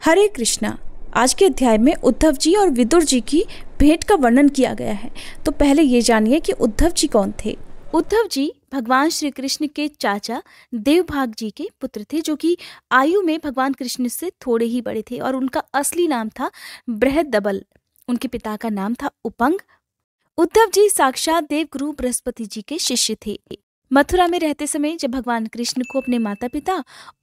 हरे कृष्णा। आज के अध्याय में उद्धव जी और विदुर जी की भेंट का वर्णन किया गया है। तो पहले ये जानिए कि उद्धव जी कौन थे। उद्धव जी भगवान श्री कृष्ण के चाचा देवभाग जी के पुत्र थे, जो कि आयु में भगवान कृष्ण से थोड़े ही बड़े थे और उनका असली नाम था बृहदबल। उनके पिता का नाम था उपंग। उद्धव जी साक्षात देवगुरु बृहस्पति जी के शिष्य थे। मथुरा में रहते समय जब भगवान कृष्ण को अपने माता पिता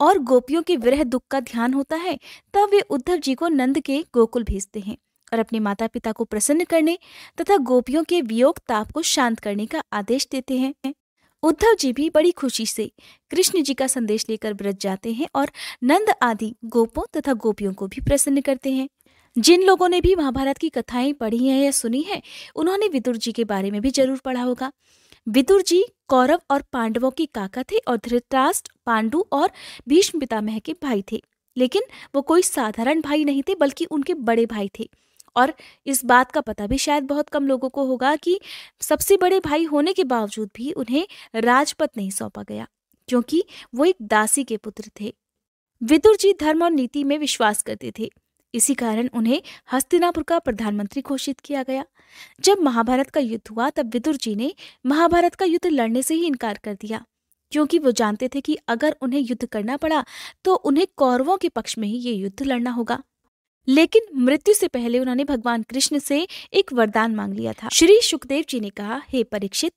और गोपियों के विरह दुख का ध्यान होता है, तब वे उद्धव जी को नंद के गोकुल भेजते हैं और अपने माता पिता को प्रसन्न करने तथा गोपियों के वियोग ताप को शांत करने का आदेश देते हैं। उद्धव जी भी बड़ी खुशी से कृष्ण जी का संदेश लेकर ब्रज जाते हैं और नंद आदि गोपों तथा गोपियों को भी प्रसन्न करते हैं। जिन लोगों ने भी महाभारत की कथाएं पढ़ी हैं या सुनी है, उन्होंने विदुर जी के बारे में भी जरूर पढ़ा होगा। विदुर जी कौरव और पांडवों के काका थे और धृतराष्ट्र, पांडु और भीष्म पितामह के भाई थे। लेकिन वो कोई साधारण भाई नहीं थे, बल्कि उनके बड़े भाई थे। और इस बात का पता भी शायद बहुत कम लोगों को होगा कि सबसे बड़े भाई होने के बावजूद भी उन्हें राजपद नहीं सौंपा गया, क्योंकि वो एक दासी के पुत्र थे। विदुर जी धर्म और नीति में विश्वास करते थे। इसी कारण उन्हें हस्तिनापुर का प्रधानमंत्री घोषित किया गया। जब महाभारत का युद्ध हुआ, तब विदुर जी ने महाभारत का युद्ध लड़ने से ही इनकार कर दिया, क्योंकि वो जानते थे कि अगर उन्हें युद्ध करना पड़ा तो उन्हें कौरवों के पक्ष में ही ये युद्ध लड़ना होगा। लेकिन मृत्यु से पहले उन्होंने भगवान कृष्ण से एक वरदान मांग लिया था। श्री सुखदेव जी ने कहा, हे परीक्षित,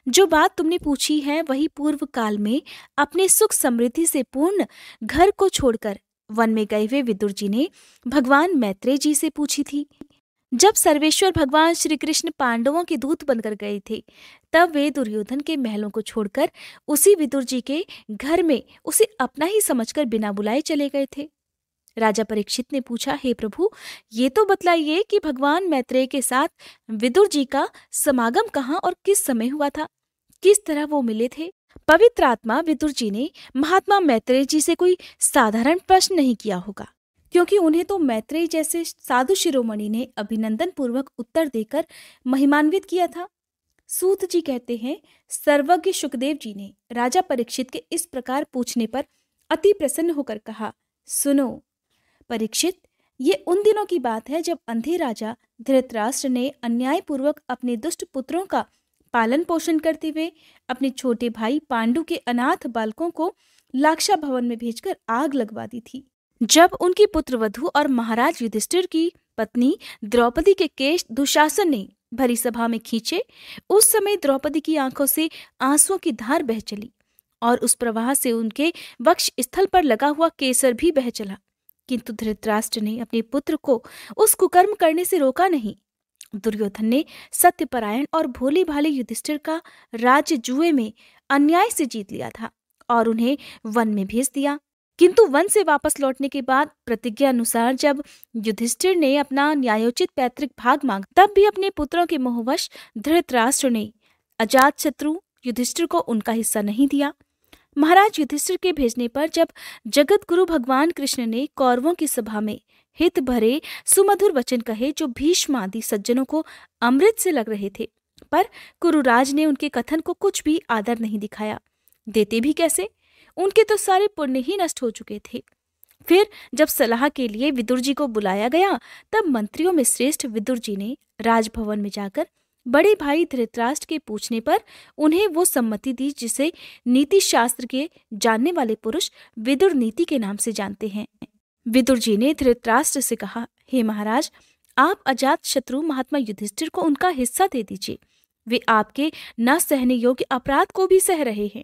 जो बात तुमने पूछी है वही पूर्व काल में अपने सुख समृद्धि से पूर्ण घर को छोड़कर वन में गए हुए विदुर जी ने भगवान मैत्रेय जी से पूछी थी। जब सर्वेश्वर भगवान श्री कृष्ण पांडवों के दूत बनकर गए थे, तब वे दुर्योधन के महलों को छोड़कर उसी विदुर जी के घर में उसे अपना ही समझकर बिना बुलाए चले गए थे। राजा परीक्षित ने पूछा, हे प्रभु, ये तो बतलाइए कि भगवान मैत्रेय के साथ विदुर जी का समागम कहाँ और किस समय हुआ था, किस तरह वो मिले थे। पवित्र आत्मा विदुर जी ने महात्मा मैत्रेय जी से कोई साधारण प्रश्न नहीं किया होगा, क्योंकि उन्हें तो मैत्रेय जैसे साधु शिरोमणि ने अभिनंदन पूर्वक उत्तर देकर महिमान्वित किया था। सूत जी कहते हैं, सर्वज्ञ सुखदेव जी ने राजा परीक्षित के इस प्रकार पूछने पर अति प्रसन्न होकर कहा, सुनो परीक्षित, ये उन दिनों की बात है जब अंधे राजा धृतराष्ट्र ने अन्यायपूर्वक अपने दुष्ट पुत्रों का पालन पोषण करते हुए अपने छोटे भाई पांडु के अनाथ बालकों को लाक्षा भवन में भेजकर आग लगवा दी थी। जब उनकी पुत्रवधू और महाराज युधिष्ठिर की पत्नी द्रौपदी के केश दुशासन ने भरी सभा में खींचे, उस समय द्रौपदी की आंखों से आंसुओं की धार बह चली और उस प्रवाह से उनके वक्ष स्थल पर लगा हुआ केसर भी बह चला। किंतु धृतराष्ट्र ने अपने पुत्र को उस कुकर्म करने से रोका नहीं। दुर्योधन ने सत्यपरायण और भोले भाले युधिष्ठिर का राज्य जुए में अन्याय से जीत लिया था और उन्हें वन में भेज दिया। किंतु वन से वापस लौटने के बाद प्रतिज्ञा अनुसार जब युधिष्ठिर ने अपना न्यायोचित पैतृक भाग मांगा, तब भी अपने पुत्रों के मोहवश धृतराष्ट्र ने अजातशत्रु युधिष्ठिर को उनका हिस्सा नहीं दिया। महाराज युधिष्ठिर के भेजने पर जब जगत गुरु भगवान कृष्ण ने कौरवों की सभा में हित भरे सुमधुर वचन कहे, जो भीष्म आदि सज्जनों को अमृत से लग रहे थे, पर कुरुराज ने उनके कथन को कुछ भी आदर नहीं दिखाया। देते भी कैसे, उनके तो सारे पुण्य ही नष्ट हो चुके थे। फिर जब सलाह के लिए विदुर जी को बुलाया गया, तब मंत्रियों में श्रेष्ठ विदुर जी ने राजभवन में जाकर बड़े भाई धृतराष्ट्र के पूछने पर उन्हें वो सम्मति दी जिसे नीति शास्त्र के जानने वाले पुरुष विदुर नीति के नाम से जानते हैं। विदुर जी ने धृतराष्ट्र से कहा, हे महाराज, आप अजात शत्रु महात्मा युधिष्ठिर को उनका हिस्सा दे दीजिए। वे आपके न सहने योग्य अपराध को भी सह रहे हैं।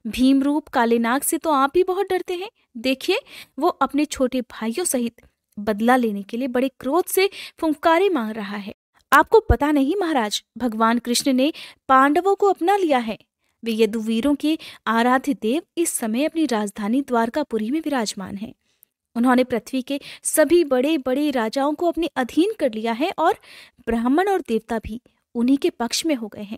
भीम रूप काले नाग से तो आप भी बहुत डरते हैं। देखिए, वो अपने छोटे भाइयों सहित बदला लेने के लिए बड़े क्रोध से फुंकारे मांग रहा है। आपको पता नहीं महाराज, भगवान कृष्ण ने पांडवों को अपना लिया है। वे यदुवीरों के आराध्य देव इस समय अपनी राजधानी द्वारकापुरी में विराजमान हैं। उन्होंने पृथ्वी के सभी बड़े बड़े राजाओं को अपने अधीन कर लिया है और ब्राह्मण और देवता भी उन्हीं के पक्ष में हो गए हैं।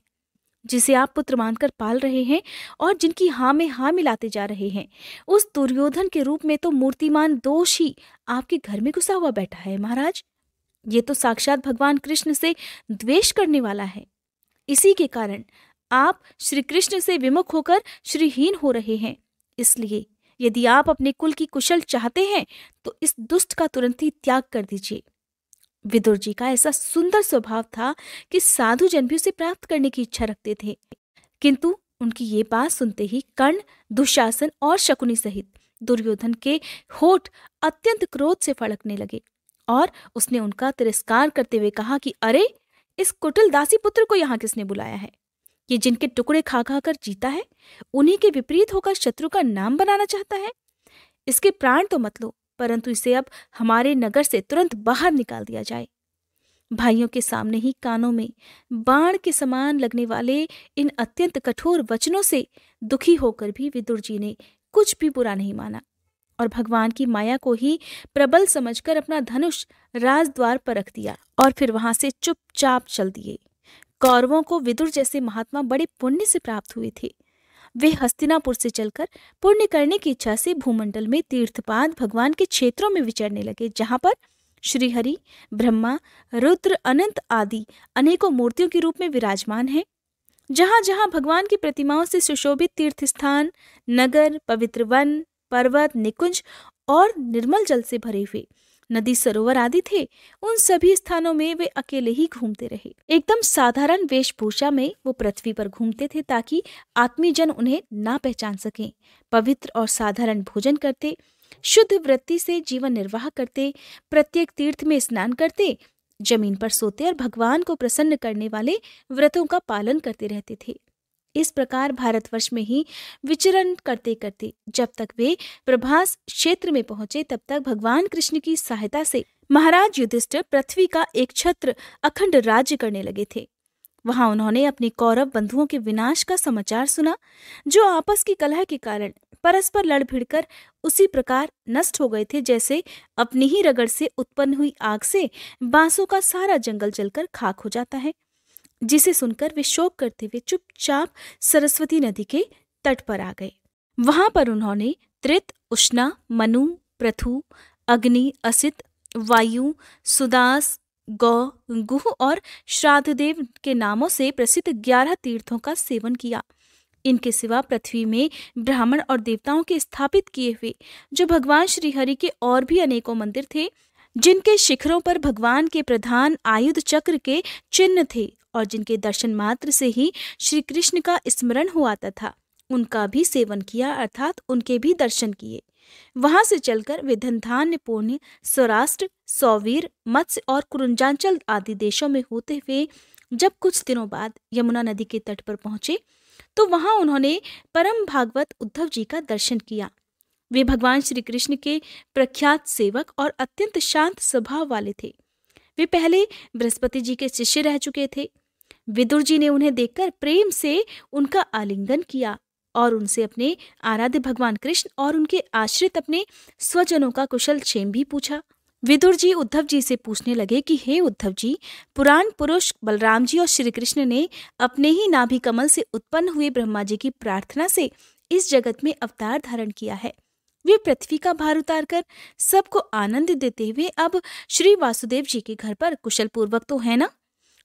जिसे आप पुत्र मानकर पाल रहे हैं और जिनकी हाँ में हाँ मिलाते जा रहे हैं, उस दुर्योधन के रूप में तो मूर्तिमान दोष ही आपके घर में घुसा हुआ बैठा है। महाराज, ये तो साक्षात भगवान कृष्ण से द्वेष करने वाला है। इसी के कारण आप श्री कृष्ण से विमुख होकर श्रीहीन हो रहे हैं। इसलिए यदि आप अपने कुल की कुशल चाहते हैं तो इस दुष्ट का तुरंत ही त्याग कर दीजिए। विदुर जी का ऐसा सुंदर स्वभाव था कि साधु जन भी उसे प्राप्त करने की इच्छा रखते थे, किंतु उनकी ये बात सुनते ही कर्ण, दुशासन और शकुनी सहित दुर्योधन के होठ अत्यंत क्रोध से फड़कने लगे और उसने उनका तिरस्कार करते हुए कहा कि अरे, इस कुटिल दासी पुत्र को यहाँ किसने बुलाया है? ये जिनके टुकड़े खा खा कर जीता है, उन्हीं के विपरीत होकर शत्रु का नाम बनाना चाहता है। इसके प्राण तो मत लो, परंतु इसे अब हमारे नगर से तुरंत बाहर निकाल दिया जाए। भाइयों के सामने ही कानों में बाण के समान लगने वाले इन अत्यंत कठोर वचनों से दुखी होकर भी विदुर जी ने कुछ भी बुरा नहीं माना और भगवान की माया को ही प्रबल समझकर अपना धनुष राजद्वार पर रख दिया और फिर वहां से चुपचाप चल दिए। कौरवों को विदुर जैसे महात्मा बड़े पुण्य से प्राप्त हुए थे। वे हस्तिनापुर से चलकर पुण्य करने की इच्छा से भूमंडल में तीर्थपाद भगवान के क्षेत्रों में विचरने लगे, जहां पर श्रीहरि, ब्रह्मा, रुद्र, अनंत आदि अनेकों मूर्तियों के रूप में विराजमान हैं। जहां जहां भगवान की प्रतिमाओं से सुशोभित तीर्थ स्थान, नगर, पवित्र वन, पर्वत, निकुंज और निर्मल जल से भरे हुए नदी, सरोवर आदि थे, उन सभी स्थानों में वे अकेले ही घूमते रहे। एकदम साधारण वेशभूषा में वो पृथ्वी पर घूमते थे ताकि आत्मीजन उन्हें ना पहचान सकें। पवित्र और साधारण भोजन करते, शुद्ध वृत्ति से जीवन निर्वाह करते, प्रत्येक तीर्थ में स्नान करते, जमीन पर सोते और भगवान को प्रसन्न करने वाले व्रतों का पालन करते रहते थे। इस प्रकार भारतवर्ष में ही विचरण करते करते जब तक वे प्रभास क्षेत्र में पहुंचे, तब तक भगवान कृष्ण की सहायता से महाराज युधिष्ठिर पृथ्वी का एक छत्र अखंड राज्य करने लगे थे। वहां उन्होंने अपने कौरव बंधुओं के विनाश का समाचार सुना, जो आपस की कलह के कारण परस्पर लड़ भिड़कर उसी प्रकार नष्ट हो गए थे जैसे अपनी ही रगड़ से उत्पन्न हुई आग से बांसों का सारा जंगल जलकर खाक हो जाता है। जिसे सुनकर वे शोक करते हुए चुपचाप सरस्वती नदी के तट पर आ गए। वहां पर उन्होंने त्रित, उष्णा, मनु, पृथु, अग्नि, असित, वायु, सुदास, गौ, गुह और श्राद्धदेव के नामों से प्रसिद्ध 11 तीर्थों का सेवन किया। इनके सिवा पृथ्वी में ब्राह्मण और देवताओं के स्थापित किए हुए जो भगवान श्रीहरि के और भी अनेकों मंदिर थे, जिनके शिखरों पर भगवान के प्रधान आयुध चक्र के चिन्ह थे और जिनके दर्शन मात्र से ही श्री कृष्ण का स्मरण हो आता था, उनका भी सेवन किया, अर्थात उनके भी दर्शन किए। वहां से चलकर वे धनधान्य पूर्ण सौराष्ट्र, सौवीर, मत्स्य और कुरुंजांचल आदि देशों में होते हुए जब कुछ दिनों बाद यमुना नदी के तट पर पहुंचे, तो वहां उन्होंने परम भागवत उद्धव जी का दर्शन किया। वे भगवान श्री कृष्ण के प्रख्यात सेवक और अत्यंत शांत स्वभाव वाले थे। वे पहले बृहस्पति जी के शिष्य रह चुके थे। विदुर जी ने उन्हें देखकर प्रेम से उनका आलिंगन किया और उनसे अपने आराध्य भगवान कृष्ण और उनके आश्रित अपने स्वजनों का कुशल क्षेम भी पूछा। विदुर जी उद्धव जी से पूछने लगे कि हे उद्धव जी, पुराण पुरुष बलराम जी और श्री कृष्ण ने अपने ही नाभि कमल से उत्पन्न हुए ब्रह्मा जी की प्रार्थना से इस जगत में अवतार धारण किया है। वे पृथ्वी का भार उतारकर सबको आनंद देते हुए अब श्री वासुदेव जी के घर पर कुशल पूर्वक तो है ना?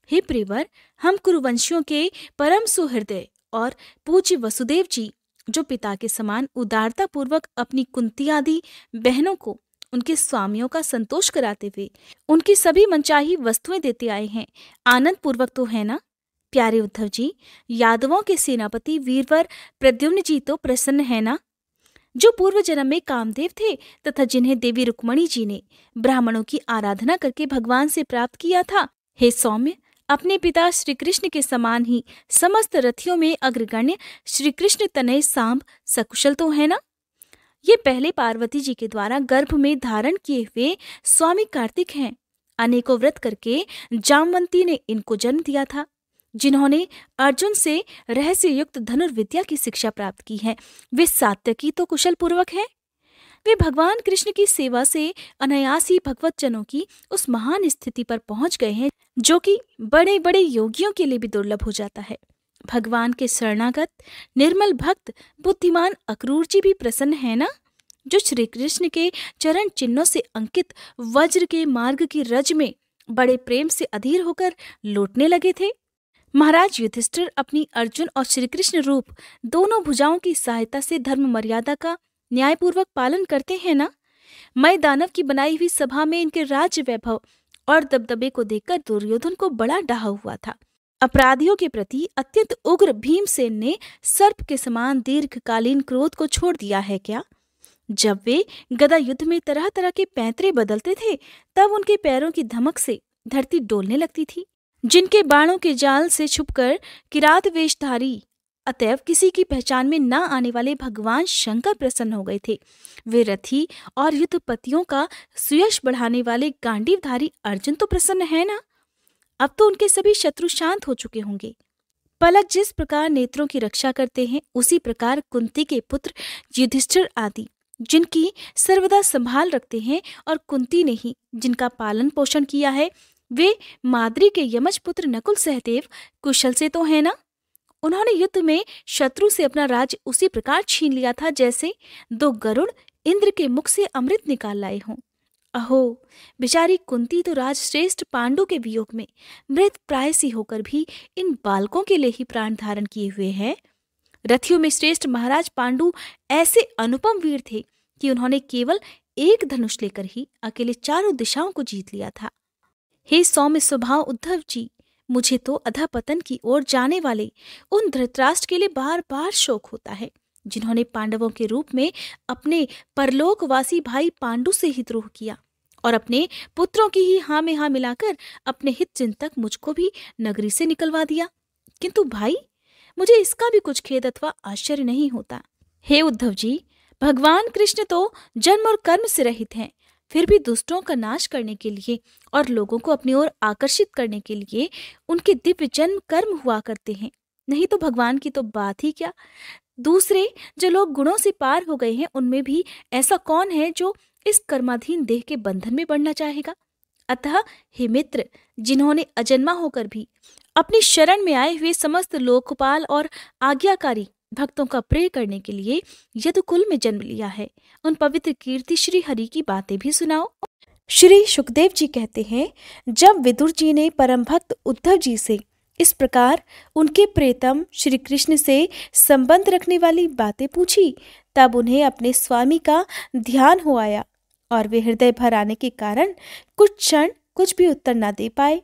हे प्रियवर, हम कुरुवंशियों के परम सुहृदय और पूज्य वसुदेव जी, जो पिता के समान उदारता पूर्वक अपनी कुंती आदि बहनों को उनके स्वामियों का संतोष कराते हुए उनकी सभी मनचाही वस्तुएं देते आए हैं, आनंद पूर्वक तो है ना? प्यारे उद्धव जी, यादवों के सेनापति वीरवर प्रद्युम्न जी तो प्रसन्न है ना, जो पूर्व जन्म में कामदेव थे तथा जिन्हें देवी रुक्मणी जी ने ब्राह्मणों की आराधना करके भगवान से प्राप्त किया था। हे सौम्य, अपने पिता श्री कृष्ण के समान ही समस्त रथियों में अग्रगण्य श्री कृष्ण तनय सांब सकुशल तो है ना? ये पहले पार्वती जी के द्वारा गर्भ में धारण किए हुए स्वामी कार्तिक हैं। अनेकों व्रत करके जामवंती ने इनको जन्म दिया था, जिन्होंने अर्जुन से रहस्य युक्त धनुर्विद्या की शिक्षा प्राप्त की है। वे सात्यकी तो कुशल पूर्वक है। वे भगवान कृष्ण की सेवा से अनायास ही भगवत जनों की उस महान स्थिति पर पहुंच गए हैं, जो कि बड़े बड़े योगियों के लिए भी दुर्लभ हो जाता है। भगवान के शरणागत निर्मल भक्त बुद्धिमान अक्रूर जी भी प्रसन्न है ना, जो श्री कृष्ण के चरण चिन्हों से अंकित वज्र के मार्ग की रज में बड़े प्रेम से अधीर होकर लौटने लगे थे। महाराज युधिष्ठिर अपनी अर्जुन और श्री कृष्ण रूप दोनों भुजाओं की सहायता से धर्म मर्यादा का न्यायपूर्वक पालन करते हैं ना? मय दानव की बनाई हुई सभा में इनके राज्य वैभव और दबदबे को देखकर दुर्योधन को बड़ा डाह हुआ था। अपराधियों के प्रति अत्यंत उग्र भीमसेन ने सर्प के समान दीर्घकालीन क्रोध को छोड़ दिया है क्या? जब वे गदा युद्ध में तरह तरह के पैंतरे बदलते थे, तब उनके पैरों की धमक से धरती डोलने लगती थी। जिनके बाणों के जाल से छुपकर किरात वेशधारी, अतएव किसी की पहचान में न आने वाले भगवान शंकर प्रसन्न हो गए थे। वे रथी और युद्धपतियों का सुयश बढ़ाने वाले गांडीवधारी अर्जुन तो प्रसन्न है ना? अब तो उनके सभी शत्रु शांत हो चुके होंगे। पलक जिस प्रकार नेत्रों की रक्षा करते हैं, उसी प्रकार कुंती के पुत्र युधिष्ठिर आदि जिनकी सर्वदा संभाल रखते हैं, और कुंती ने ही जिनका पालन पोषण किया है, वे माद्री के यमज पुत्र नकुल सहदेव कुशल से तो है ना? उन्होंने युद्ध में शत्रु से अपना राज्य उसी प्रकार छीन लिया था जैसे दो गरुड़ इंद्र के मुख से अमृत निकाल लाए हों। अहो, बेचारी कुंती तो राजश्रेष्ठ पांडु के वियोग में मृत प्राय सी होकर भी इन बालकों के लिए ही प्राण धारण किए हुए है। रथियों में श्रेष्ठ महाराज पांडु ऐसे अनुपम वीर थे कि उन्होंने केवल एक धनुष लेकर ही अकेले चारों दिशाओं को जीत लिया था। हे सौम्य स्वभाव उद्धव जी, मुझे तो अधःपतन की ओर जाने वाले उन धृतराष्ट्र के लिए बार बार शोक होता है, जिन्होंने पांडवों के रूप में अपने परलोकवासी भाई पांडु से ही द्रोह किया और अपने पुत्रों की ही हाँ में हाँ मिलाकर अपने हित चिंतक मुझको भी नगरी से निकलवा दिया। किंतु भाई, मुझे इसका भी कुछ खेद अथवा आश्चर्य नहीं होता। हे उद्धव जी, भगवान कृष्ण तो जन्म और कर्म से रहित हैं, फिर भी दुष्टों का नाश करने के लिए और लोगों को अपनी ओर आकर्षित करने के लिए उनके दिव्य जन्म कर्म हुआ करते हैं। नहीं तो भगवान की तो बात ही क्या। दूसरे जो लोग गुणों से पार हो गए हैं, उनमें भी ऐसा कौन है जो इस कर्माधीन देह के बंधन में बढ़ना चाहेगा? अतः हे मित्र, जिन्होंने अजन्मा होकर भी अपनी शरण में आए हुए समस्त लोकपाल और आज्ञाकारी भक्तों का प्रेय करने के लिए यदुकुल में जन्म लिया है, उन पवित्र कीर्ति श्री हरि की बातें भी सुनाओ। श्री सुखदेव जी कहते हैं, जब विदुर जी ने परम भक्त उद्धव जी से इस प्रकार उनके प्रेतम श्री कृष्ण से संबंध रखने वाली बातें पूछी, तब उन्हें अपने स्वामी का ध्यान हो आया और वे हृदय भर आने के कारण कुछ क्षण कुछ भी उत्तर न दे पाए।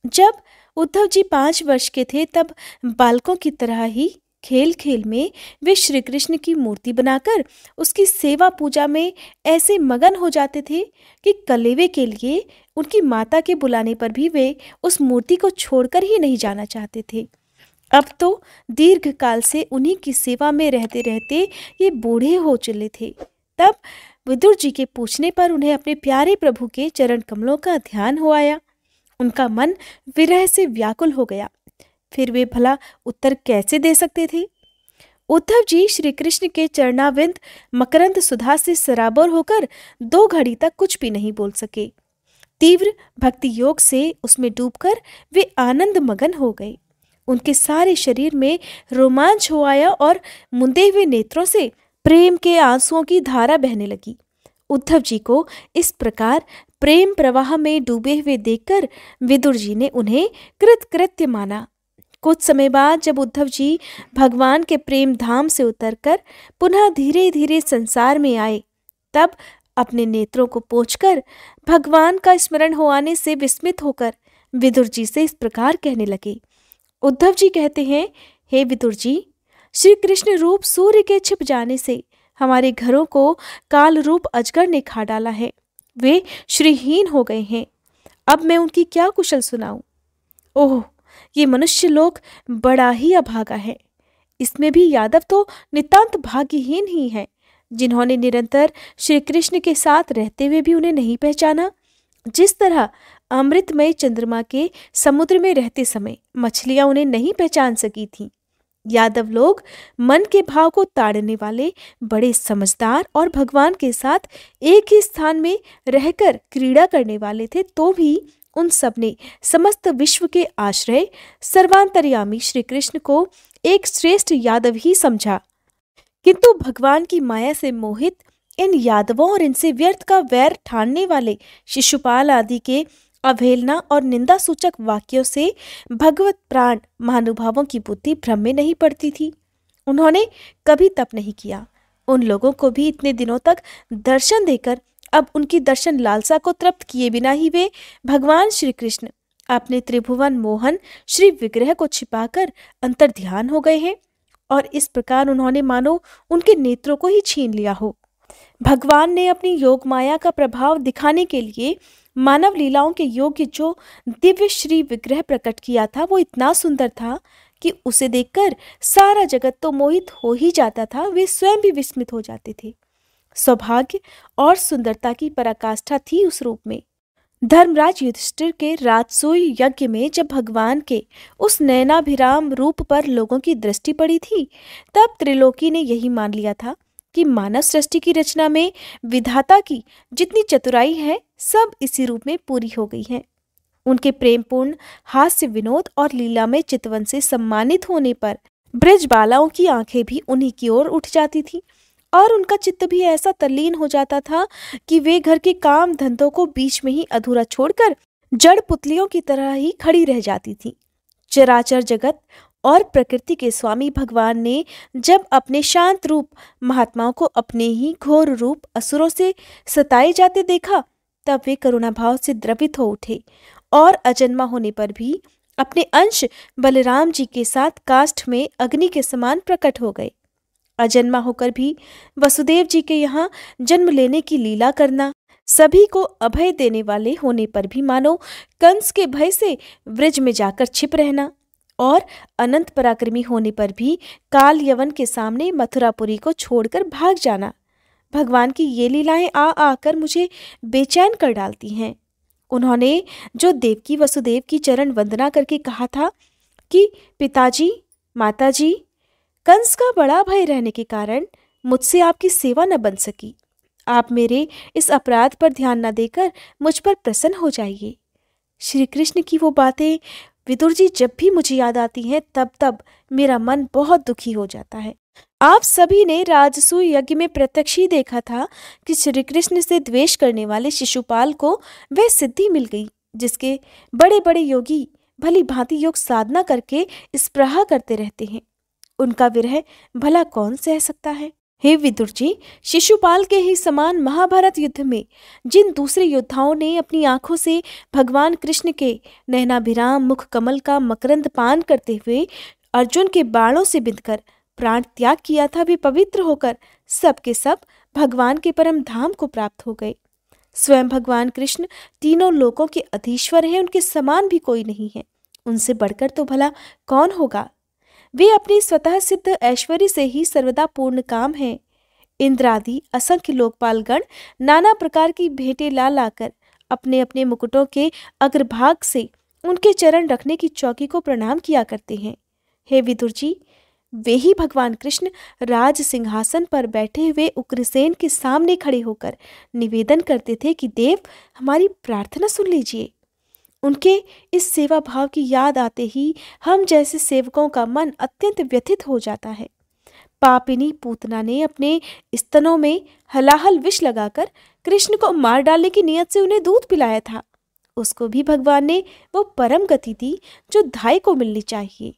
जब उद्धव जी 5 वर्ष के थे, तब बालकों की तरह ही खेल खेल में वे श्री कृष्ण की मूर्ति बनाकर उसकी सेवा पूजा में ऐसे मगन हो जाते थे कि कलेवे के लिए उनकी माता के बुलाने पर भी वे उस मूर्ति को छोड़कर ही नहीं जाना चाहते थे। अब तो दीर्घ काल से उन्हीं की सेवा में रहते रहते ये बूढ़े हो चले थे। तब विदुर जी के पूछने पर उन्हें अपने प्यारे प्रभु के चरण कमलों का ध्यान हो आया। उनका मन विरह से व्याकुल हो गया। फिर वे भला उत्तर कैसे दे सकते थे? उद्धव जी श्री कृष्ण के चरणाविंद मकरंद सुधा से सराबोर होकर 2 घड़ी तक कुछ भी नहीं बोल सके। तीव्र भक्ति योग से उसमें डूबकर वे आनंद मगन हो गए। उनके सारे शरीर में रोमांच हो आया और मुंदे हुए नेत्रों से प्रेम के आंसुओं की धारा बहने लगी। उद्धव जी को इस प्रकार प्रेम प्रवाह में डूबे हुए देखकर विदुर जी ने उन्हें कृतकृत्य माना। कुछ समय बाद जब उद्धव जी भगवान के प्रेम धाम से उतरकर पुनः धीरे धीरे संसार में आए, तब अपने नेत्रों को पोंछकर भगवान का स्मरण हो आने से विस्मित होकर विदुर जी से इस प्रकार कहने लगे। उद्धव जी कहते हैं, हे विदुर जी, श्री कृष्ण रूप सूर्य के छिप जाने से हमारे घरों को काल रूप अजगर ने खा डाला है। वे श्रीहीन हो गए हैं। अब मैं उनकी क्या कुशल सुनाऊं? ओह, ये मनुष्य लोक बड़ा ही अभागा है। इसमें भी यादव तो नितांत भाग्यहीन ही हैं, जिन्होंने निरंतर श्री कृष्ण के साथ रहते हुए भी उन्हें नहीं पहचाना। जिस तरह अमृतमय चंद्रमा के समुद्र में रहते समय मछलियां उन्हें नहीं पहचान सकी थीं, यादव लोग मन के भाव को ताड़ने वाले बड़े समझदार और भगवान के साथ एक ही स्थान में रहकर क्रीड़ा करने वाले थे, तो भी उन सब ने समस्त विश्व के आश्रय सर्वांतर्यामी श्री कृष्ण को एक श्रेष्ठ यादव ही समझा। किंतु भगवान की माया से मोहित इन यादवों और इनसे व्यर्थ का वैर ठानने वाले शिशुपाल आदि के अवहेलना और निंदा सूचक वाक्यों से भगवत प्राण महानुभावों की बुद्धि भ्रम में नहीं पड़ती थी। उन्होंने कभी तप नहीं किया, उन लोगों को भी इतने दिनों तक दर्शन देकर अब उनकी दर्शन लालसा को तृप्त किए बिना ही वे भगवान श्री कृष्ण अपने त्रिभुवन मोहन श्री विग्रह को छिपाकर अंतर ध्यान हो गए हैं और इस प्रकार उन्होंने मानो उनके नेत्रों को ही छीन लिया हो। भगवान ने अपनी योग माया का प्रभाव दिखाने के लिए मानव लीलाओं के योग्य जो दिव्य श्री विग्रह प्रकट किया था वो इतना सुंदर था कि उसे देखकर सारा जगत तो मोहित हो ही जाता था, वे स्वयं भी विस्मित हो जाते थे। सौभाग्य और सुंदरता की पराकाष्ठा थी उस रूप में। धर्मराज युधिष्ठिर के राजसूय यज्ञ में जब भगवान के उस नयनाभिराम रूप पर लोगों की दृष्टि पड़ी थी, तब त्रिलोकी ने यही मान लिया था कि मानव सृष्टि की रचना में विधाता की जितनी चतुराई है सब इसी रूप में पूरी हो गई है। उनके प्रेमपूर्ण हास्य विनोद और लीला में चितवन से सम्मानित होने पर ब्रजबालाओं की आंखें भी उन्हीं की ओर उठ जाती थी और उनका चित्त भी ऐसा तल्लीन हो जाता था कि वे घर के काम धंधों को बीच में ही अधूरा छोड़कर जड़ पुतलियों की तरह ही खड़ी रह जाती थी। चराचर जगत और प्रकृति के स्वामी भगवान ने जब अपने शांत रूप महात्माओं को अपने ही घोर रूप असुरों से सताए जाते देखा, तब वे करुणा भाव से द्रवित हो उठे और अजन्मा होने पर भी अपने अंश बलराम जी के साथ काष्ठ में अग्नि के समान प्रकट हो गए। अजन्मा होकर भी वसुदेव जी के यहाँ जन्म लेने की लीला करना, सभी को अभय देने वाले होने पर भी मानो कंस के भय से व्रज में जाकर छिप रहना और अनंत पराक्रमी होने पर भी काल यवन के सामने मथुरापुरी को छोड़कर भाग जाना। भगवान की ये लीलाएं आ आकर मुझे बेचैन कर डालती हैं। उन्होंने जो देवकी वसुदेव की चरण वंदना करके कहा था कि पिताजी माताजी, कंस का बड़ा भय रहने के कारण मुझसे आपकी सेवा न बन सकी। आप मेरे इस अपराध पर ध्यान न देकर मुझ पर प्रसन्न हो जाइए। श्री कृष्ण की वो बातें विदुर जी जब भी मुझे याद आती हैं तब तब मेरा मन बहुत दुखी हो जाता है। आप सभी ने राजसूय यज्ञ में प्रत्यक्ष ही देखा था कि श्री कृष्ण से द्वेष करने वाले शिशुपाल को वह सिद्धि मिल गई जिसके बड़े बड़े योगी भली भांति योग साधना करके स्पृहा करते रहते हैं। उनका विरह भला कौन सह सकता है। हे विदुर जी, शिशुपाल के ही समान महाभारत युद्ध में जिन दूसरे योद्धाओं ने अपनी आंखों से भगवान कृष्ण के नयनाभिराम मुख कमल का मकरंद पान करते हुए अर्जुन के बाणों से बिंधकर प्राण त्याग किया था, वे पवित्र होकर सब के सब भगवान के परम धाम को प्राप्त हो गए। स्वयं भगवान कृष्ण तीनों लोकों के अधीश्वर हैं, उनके समान भी कोई नहीं है, उनसे बढ़कर तो भला कौन होगा। वे अपनी स्वतः सिद्ध ऐश्वर्य से ही सर्वदा पूर्ण काम हैं। इंद्र आदि असंख्य लोकपालगण नाना प्रकार की भेंटें ला लाकर अपने अपने मुकुटों के अग्रभाग से उनके चरण रखने की चौकी को प्रणाम किया करते हैं। हे विदुर जी, वे ही भगवान कृष्ण राज सिंहासन पर बैठे हुए उग्रसेन के सामने खड़े होकर निवेदन करते थे कि देव, हमारी प्रार्थना सुन लीजिए। उनके इस सेवा भाव की याद आते ही हम जैसे सेवकों का मन अत्यंत व्यथित हो जाता है। पापिनी पूतना ने अपने स्तनों में हलाहल विष लगाकर कृष्ण को मार डालने की नियत से उन्हें दूध पिलाया था। उसको भी भगवान ने वो परम गति दी जो धाय को मिलनी चाहिए।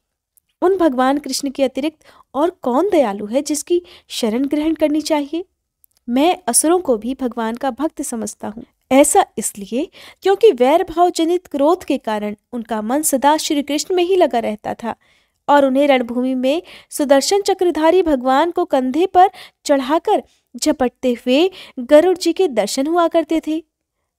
उन भगवान कृष्ण के अतिरिक्त और कौन दयालु है जिसकी शरण ग्रहण करनी चाहिए। मैं असुरों को भी भगवान का भक्त समझता हूँ। ऐसा इसलिए क्योंकि वैर भाव जनित क्रोध के कारण उनका मन सदा श्री कृष्ण में ही लगा रहता था और उन्हें रणभूमि में सुदर्शन चक्रधारी भगवान को कंधे पर चढ़ाकर झपटते हुए गरुड़ जी के दर्शन हुआ करते थे।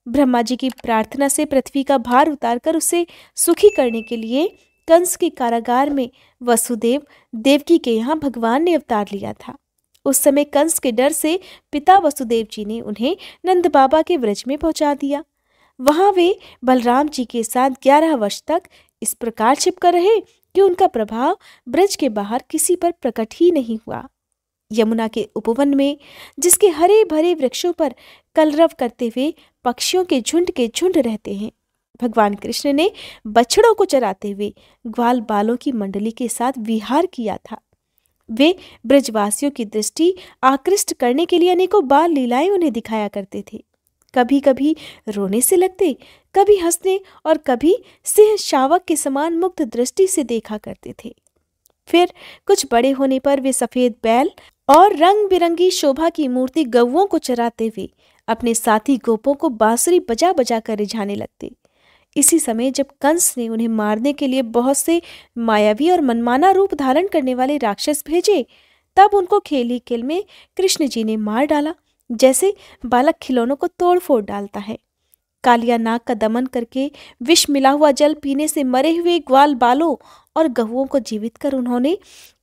ब्रह्मा जी की प्रार्थना से पृथ्वी का भार उतारकर उसे सुखी करने के लिए कंस के कारागार में वसुदेव देवकी के यहाँ भगवान ने अवतार लिया था। उस समय कंस के डर से पिता वसुदेव जी ने उन्हें नंद बाबा के व्रज में पहुंचा दिया। वहां वे बलराम जी के साथ 11 वर्ष तक इस प्रकार छिपकर रहे कि उनका प्रभाव ब्रज के बाहर किसी पर प्रकट ही नहीं हुआ। यमुना के उपवन में जिसके हरे भरे वृक्षों पर कलरव करते हुए पक्षियों के झुंड रहते हैं, भगवान कृष्ण ने बछड़ों को चराते हुए ग्वाल बालों की मंडली के साथ विहार किया था। वे ब्रजवासियों की दृष्टि आकृष्ट करने के लिए अनेकों बाल लीलाएं उन्हें दिखाया करते थे। कभी कभी रोने से लगते, कभी हंसने और कभी सिंह शावक के समान मुग्ध दृष्टि से देखा करते थे। फिर कुछ बड़े होने पर वे सफेद बैल और रंग बिरंगी शोभा की मूर्ति गौओं को चराते हुए अपने साथी गोपों को बांसुरी बजा बजा कर रिझाने लगते। इसी समय जब कंस ने उन्हें मारने के लिए बहुत से मायावी और मनमाना रूप धारण करने वाले राक्षस भेजे, तब उनको खेल ही खेल में कृष्ण जी ने मार डाला, जैसे बालक खिलौनों को तोड़ फोड़ डालता है। कालिया नाग का दमन करके विष मिला हुआ जल पीने से मरे हुए ग्वाल बालों और गहुओं को जीवित कर उन्होंने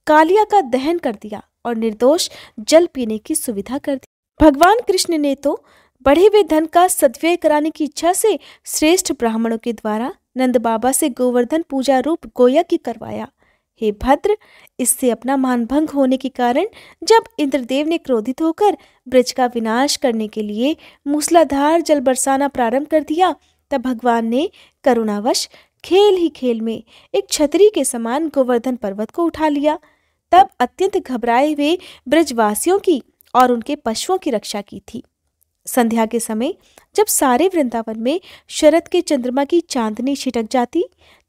कालिया का दहन कर दिया और निर्दोष जल पीने की सुविधा कर दी। भगवान कृष्ण ने तो बढ़े हुए धन का सद्व्यय कराने की इच्छा से श्रेष्ठ ब्राह्मणों के द्वारा नंद बाबा से गोवर्धन पूजा रूप गोया की करवाया। हे भद्र, इससे अपना मान भंग होने के कारण जब इंद्रदेव ने क्रोधित होकर ब्रज का विनाश करने के लिए मूसलाधार जल बरसाना प्रारंभ कर दिया, तब भगवान ने करुणावश खेल ही खेल में एक छतरी के समान गोवर्धन पर्वत को उठा लिया। तब अत्यंत घबराए हुए ब्रजवासियों की और उनके पशुओं की रक्षा की थी। संध्या के समय जब सारे वृंदावन में शरद के चंद्रमा की चांदनी छिटक जाती,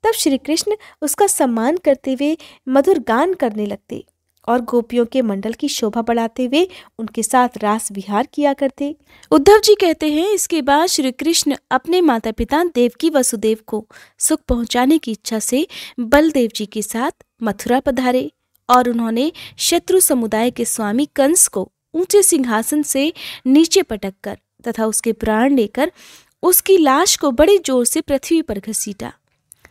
तब श्री कृष्ण उसका सम्मान करते हुए मधुर गान करने लगते और गोपियों के मंडल की शोभा बढ़ाते हुए उनके साथ रास विहार किया करते। उद्धव जी कहते हैं, इसके बाद श्री कृष्ण अपने माता पिता देवकी वसुदेव को सुख पहुंचाने की इच्छा से बलदेव जी के साथ मथुरा पधारे और उन्होंने शत्रु समुदाय के स्वामी कंस को ऊंचे सिंहासन से नीचे पटक कर तथा उसके प्राण लेकर उसकी लाश को बड़े जोर से पृथ्वी पर घसीटा।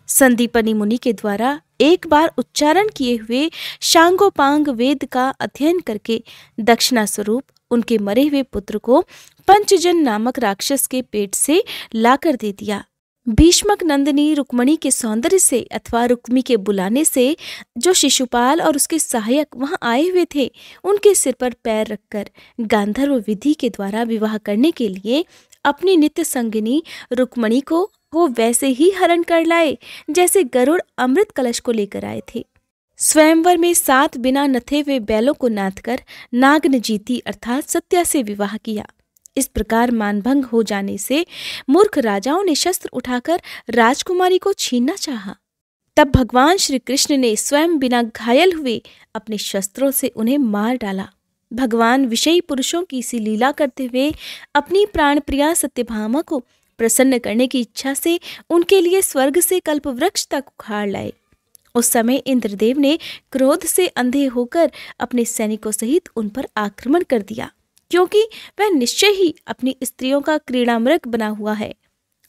संदीपनी मुनि के द्वारा एक बार उच्चारण किए हुए शांगोपांग वेद का अध्ययन करके दक्षिणा स्वरूप उनके मरे हुए पुत्र को पंचजन नामक राक्षस के पेट से लाकर दे दिया। भीष्मक नंदिनी रुक्मणी के सौंदर्य से अथवा रुक्मी के बुलाने से जो शिशुपाल और उसके सहायक वहां आए हुए थे, उनके सिर पर पैर रखकर गांधर्व विधि के द्वारा विवाह करने के लिए अपनी नित्य संगिनी रुक्मणी को वो वैसे ही हरण कर लाए जैसे गरुड़ अमृत कलश को लेकर आए थे। स्वयंवर में 7 बिना नथे हुए बैलों को नाथ कर नागनजीती अर्थात सत्या से विवाह किया। इस प्रकार मानभंग हो जाने से मूर्ख राजाओं ने शस्त्र उठाकर राजकुमारी को छीनना चाहा। तब भगवान श्री कृष्ण ने स्वयं बिना घायल हुए अपने शस्त्रों से उन्हें मार डाला। भगवान विषयी पुरुषों की सी लीला करते हुए अपनी प्राणप्रिया सत्यभामा को प्रसन्न करने की इच्छा से उनके लिए स्वर्ग से कल्पवृक्ष तक उखाड़ लाए। उस समय इंद्रदेव ने क्रोध से अंधे होकर अपने सैनिकों सहित उन पर आक्रमण कर दिया, क्योंकि वह निश्चय ही अपनी स्त्रियों का क्रीड़ामृग बना हुआ है।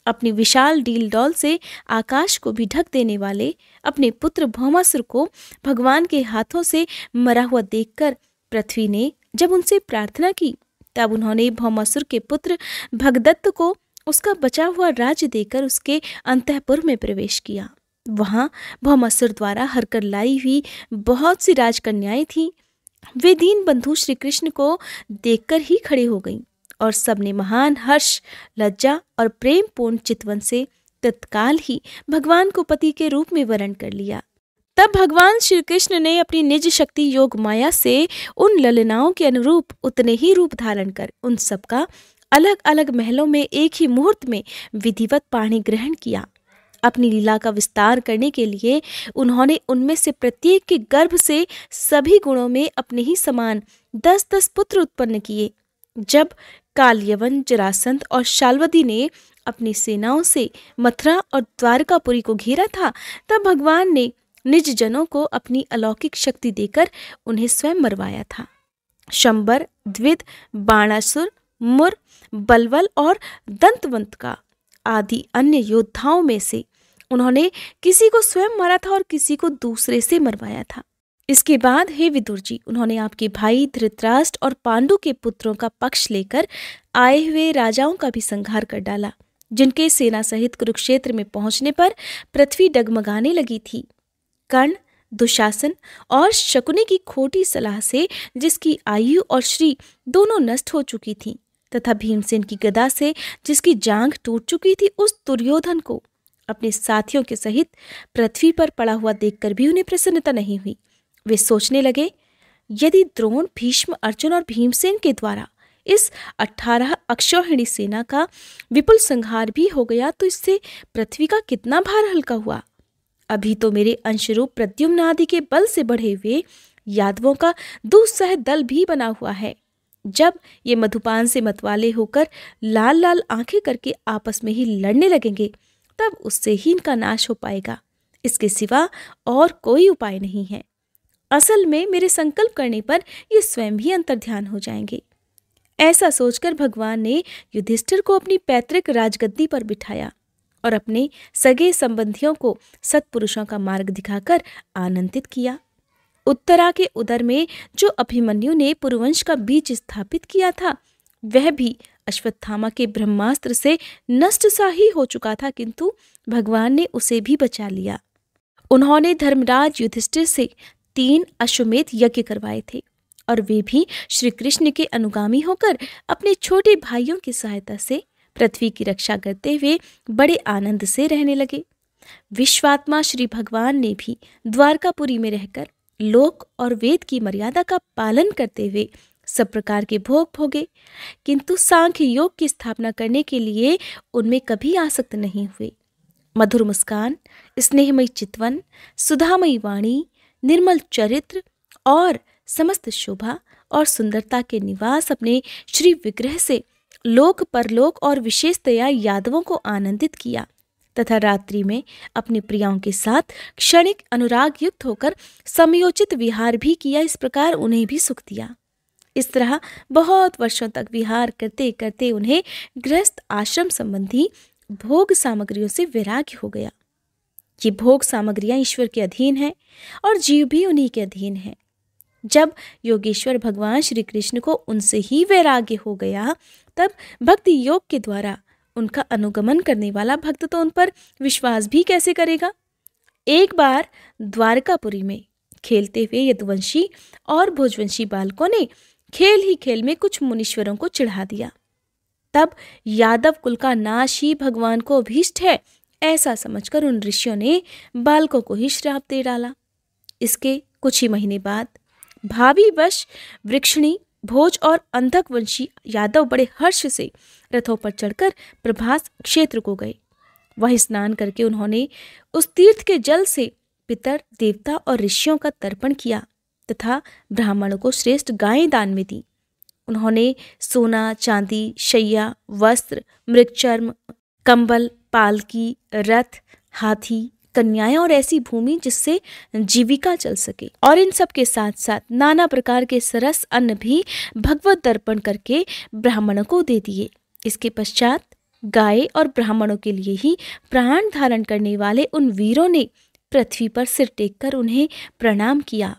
अपनी विशाल डील डौल से आकाश को भी ढक देने वाले अपने पुत्र भौमासुर को भगवान के हाथों से मरा हुआ देखकर पृथ्वी ने जब उनसे प्रार्थना की, तब उन्होंने भौमासुर के पुत्र भगदत्त को उसका बचा हुआ राज्य देकर उसके अंतःपुर में प्रवेश किया। वहां भौमासुर द्वारा हरकर लाई हुई बहुत सी राजकन्याएं थीं। वे दीन बंधु श्री कृष्ण को देखकर ही खड़े हो गईं और सबने महान हर्ष, लज्जा और प्रेम पूर्ण चितवन से तत्काल ही भगवान को पति के रूप में वरण कर लिया। तब भगवान श्री कृष्ण ने अपनी निज शक्ति योग माया से उन ललनाओं के अनुरूप उतने ही रूप धारण कर उन सबका अलग अलग महलों में एक ही मुहूर्त में विधिवत पाणी ग्रहण किया। अपनी लीला का विस्तार करने के लिए उन्होंने उनमें से प्रत्येक के गर्भ से सभी गुणों में अपने ही समान 10-10 पुत्र उत्पन्न किए। जब कालयवन, जरासंध और शाल्वती ने अपनी सेनाओं से मथुरा और द्वारकापुरी को घेरा था, तब भगवान ने निज जनों को अपनी अलौकिक शक्ति देकर उन्हें स्वयं मरवाया था। शंबर, द्विद, बाणासुर, मुर, बलवल और दंतवंतका आदि अन्य योद्धाओं में से उन्होंने किसी को स्वयं मारा था और किसी को दूसरे से मरवाया था। इसके बाद हे विदुर जी, उन्होंने आपके भाई धृतराष्ट्र और पांडु के पुत्रों का पक्ष लेकर आए हुए राजाओं का भी संहार कर डाला, जिनके सेना सहित कुरुक्षेत्र में पहुंचने पर पृथ्वी डगमगाने लगी थी। कर्ण, दुशासन और शकुनी की खोटी सलाह से जिसकी आयु और श्री दोनों नष्ट हो चुकी थीं, तथा भीमसेन की गदा से जिसकी जांघ टूट चुकी थी, उस दुर्योधन को अपने साथियों के सहित पृथ्वी पर पड़ा हुआ देखकर भी उन्हें प्रसन्नता नहीं हुई। वे सोचने लगे, यदि द्रोण, भीष्म, अर्जुन और भीमसेन के द्वारा इस 18 अक्षौहिणी सेना का विपुल संहार भी हो गया तो इससे पृथ्वी का कितना भार हल्का हुआ। अभी तो मेरे अंशरूप प्रद्युम्न आदि के बल से बढ़े हुए यादवों का दुस्सह दल भी बना हुआ है। जब ये मधुपान से मतवाले होकर लाल लाल आंखें करके आपस में ही लड़ने लगेंगे, तब उससे ही इनका नाश हो पाएगा। इसके सिवा और कोई उपाय नहीं है। असल में मेरे संकल्प करने पर ये स्वयं ही अंतर्ध्यान हो जाएंगे। ऐसा सोचकर भगवान ने युधिष्ठिर को अपनी पैतृक राजगद्दी पर बिठाया और अपने सगे संबंधियों को सत्पुरुषों का मार्ग दिखाकर आनंदित किया। उत्तरा के उदर में जो अभिमन्यु ने पुरुवंश का बीज स्थापित किया था, वह भी अश्वत्थामा के ब्रह्मास्त्र से नष्ट सा ही हो चुका था, किंतु भगवान ने उसे भी बचा लिया। उन्होंने धर्मराज युधिष्ठिर से 3 अश्वमेध यज्ञ करवाए थे और वे भी श्री कृष्ण के अनुगामी होकर अपने छोटे भाइयों की सहायता से पृथ्वी की रक्षा करते हुए बड़े आनंद से रहने लगे। विश्वात्मा श्री भगवान ने भी द्वारकापुरी में रहकर लोक और वेद की मर्यादा का पालन करते हुए सब प्रकार के भोग भोगे, किंतु सांख्य योग की स्थापना करने के लिए उनमें कभी आसक्त नहीं हुए। मधुर मुस्कान, स्नेहमयी चितवन, सुधामयी वाणी, निर्मल चरित्र और समस्त शोभा और सुंदरता के निवास अपने श्री विग्रह से लोक परलोक और विशेषतया यादवों को आनंदित किया तथा रात्रि में अपने प्रियाओं के साथ क्षणिक अनुराग युक्त होकर समयोचित विहार भी किया। इस प्रकार उन्हें भी सुख दिया। इस तरह बहुत वर्षों तक विहार करते करते उन्हें गृहस्थ आश्रम संबंधी भोग सामग्रियों से वैराग्य हो गया। ये भोग सामग्रियां ईश्वर के अधीन हैं और जीव भी उन्हीं के अधीन है। जब योगेश्वर भगवान श्री कृष्ण को उनसे ही वैराग्य हो गया, तब भक्ति योग के द्वारा उनका अनुगमन करने वाला भक्त तो उन पर विश्वास भी कैसे करेगा। एक बार द्वारकापुरी में खेलते हुए यदुवंशी और भोजवंशी बालकों ने खेल ही खेल में कुछ मुनीश्वरों को चिढ़ा दिया। तब यादव कुल का नाश ही भगवान को अभीष्ट है, ऐसा समझकर उन ऋषियों ने बालकों को ही श्राप दे डाला। इसके कुछ ही महीने बाद भावीवश वृक्षणी, भोज और अंधक वंशी यादव बड़े हर्ष से रथों पर चढ़कर प्रभास क्षेत्र को गए। वहीं स्नान करके उन्होंने उस तीर्थ के जल से पितर, देवता और ऋषियों का तर्पण किया तथा ब्राह्मणों को श्रेष्ठ गायें दान में दी। उन्होंने सोना, चांदी, शैया, वस्त्र, मृगचर्म, कंबल, पालकी, रथ, हाथी, कन्याएं और ऐसी भूमि जिससे जीविका चल सके, और इन सब के साथ साथ नाना प्रकार के सरस अन्न भी भगवत दर्पण करके ब्राह्मणों को दे दिए। इसके पश्चात गाय और ब्राह्मणों के लिए ही प्राण धारण करने वाले उन वीरों ने पृथ्वी पर सिर टेककर उन्हें प्रणाम किया